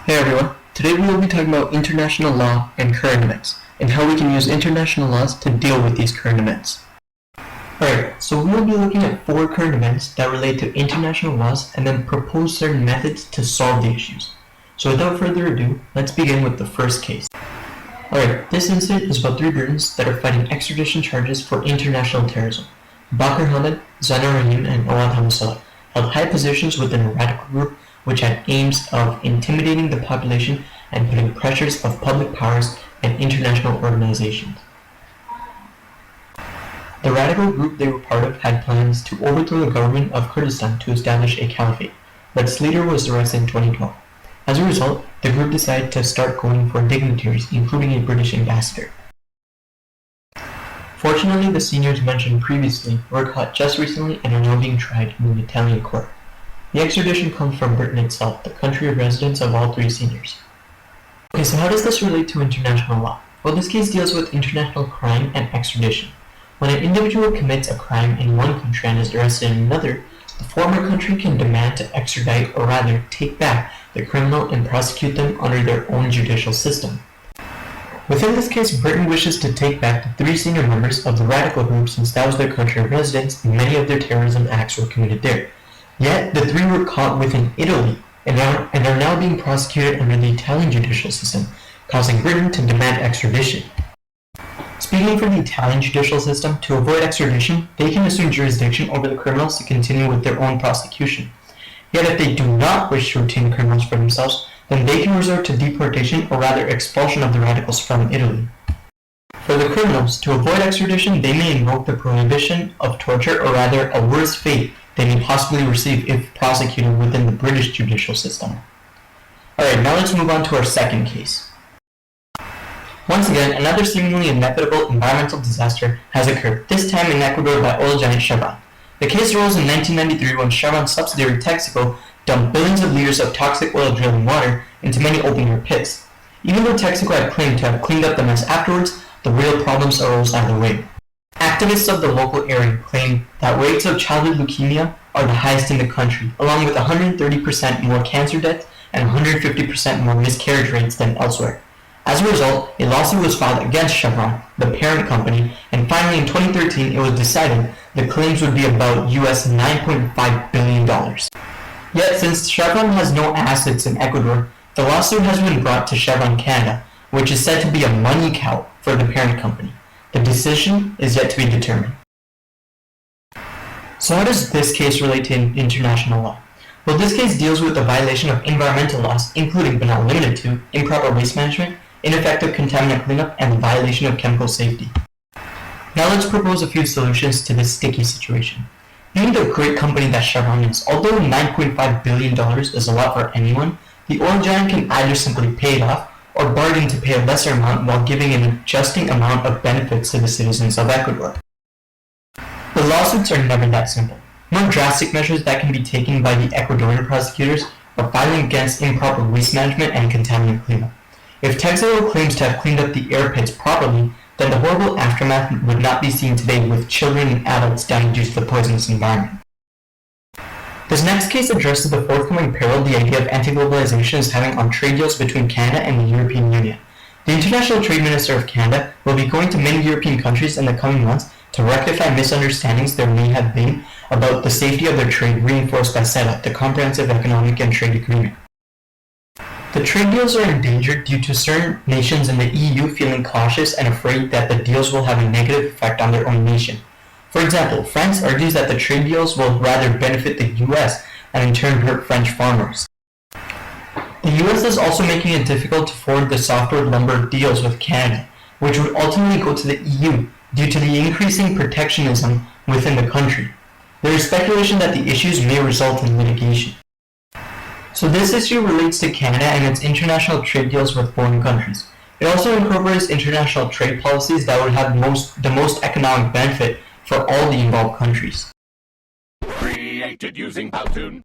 Hey everyone, today we will be talking about international law and current events, and how we can use international laws to deal with these current events. Alright, so we will be looking at 4 current events that relate to international laws and then propose certain methods to solve the issues. So without further ado, let's begin with the first case. Alright, this incident is about 3 Britons that are fighting extradition charges for international terrorism. Bakr Hamid, Zainur Rahim, and Awad Hamid held high positions within a radical group which had aims of intimidating the population and putting pressures of public powers and international organizations. The radical group they were part of had plans to overthrow the government of Kurdistan to establish a caliphate, but its leader was arrested in 2012. As a result, the group decided to start going for dignitaries, including a British ambassador. Fortunately, the seniors mentioned previously were caught just recently and are now being tried in an Italian court. The extradition comes from Britain itself, the country of residence of all 3 seniors. Okay, so how does this relate to international law? Well, this case deals with international crime and extradition. When an individual commits a crime in one country and is arrested in another, the former country can demand to extradite, or rather take back, the criminal and prosecute them under their own judicial system. Within this case, Britain wishes to take back the 3 senior members of the radical group since that was their country of residence and many of their terrorism acts were committed there. Yet, the 3 were caught within Italy and are now being prosecuted under the Italian judicial system, causing Britain to demand extradition. Speaking for the Italian judicial system, to avoid extradition, they can assume jurisdiction over the criminals to continue with their own prosecution. Yet if they do not wish to retain criminals for themselves, then they can resort to deportation or rather expulsion of the radicals from Italy. For the criminals, to avoid extradition, they may invoke the prohibition of torture or rather a worse fate they may possibly receive if prosecuted within the British judicial system. Alright, now let's move on to our second case. Once again, another seemingly inevitable environmental disaster has occurred, this time in Ecuador by oil giant Chevron. The case arose in 1993 when Chevron's subsidiary Texaco dumped billions of liters of toxic oil drilling water into many open-air pits. Even though Texaco had claimed to have cleaned up the mess afterwards, the real problems arose either way. Activists of the local area claim that rates of childhood leukemia are the highest in the country, along with 130% more cancer deaths and 150% more miscarriage rates than elsewhere. As a result, a lawsuit was filed against Chevron, the parent company, and finally in 2013 it was decided the claims would be about US $9.5 billion. Yet since Chevron has no assets in Ecuador, the lawsuit has been brought to Chevron Canada, which is said to be a money cow for the parent company. The decision is yet to be determined. So how does this case relate to international law? Well, this case deals with the violation of environmental laws, including but not limited to improper waste management, ineffective contaminant cleanup, and the violation of chemical safety. Now let's propose a few solutions to this sticky situation. Being the great company that Chevron is, although $9.5 billion is a lot for anyone, the oil giant can either simply pay it off or bargain to pay a lesser amount while giving an adjusting amount of benefits to the citizens of Ecuador. The lawsuits are never that simple. More drastic measures that can be taken by the Ecuadorian prosecutors are filing against improper waste management and contaminant cleanup. If Texaco claims to have cleaned up the air pits properly, then the horrible aftermath would not be seen today with children and adults dying due to the poisonous environment. This next case addresses the forthcoming peril the idea of anti-globalization is having on trade deals between Canada and the European Union. The International Trade Minister of Canada will be going to many European countries in the coming months to rectify misunderstandings there may have been about the safety of their trade reinforced by CETA, the Comprehensive Economic and Trade Agreement. The trade deals are endangered due to certain nations in the EU feeling cautious and afraid that the deals will have a negative effect on their own nation. For example, France argues that the trade deals will rather benefit the US and in turn hurt French farmers. The US is also making it difficult to forward the softwood lumber deals with Canada, which would ultimately go to the EU due to the increasing protectionism within the country. There is speculation that the issues may result in litigation. So this issue relates to Canada and its international trade deals with foreign countries. It also incorporates international trade policies that would have the most economic benefit for all the involved countries. Created using Powtoon.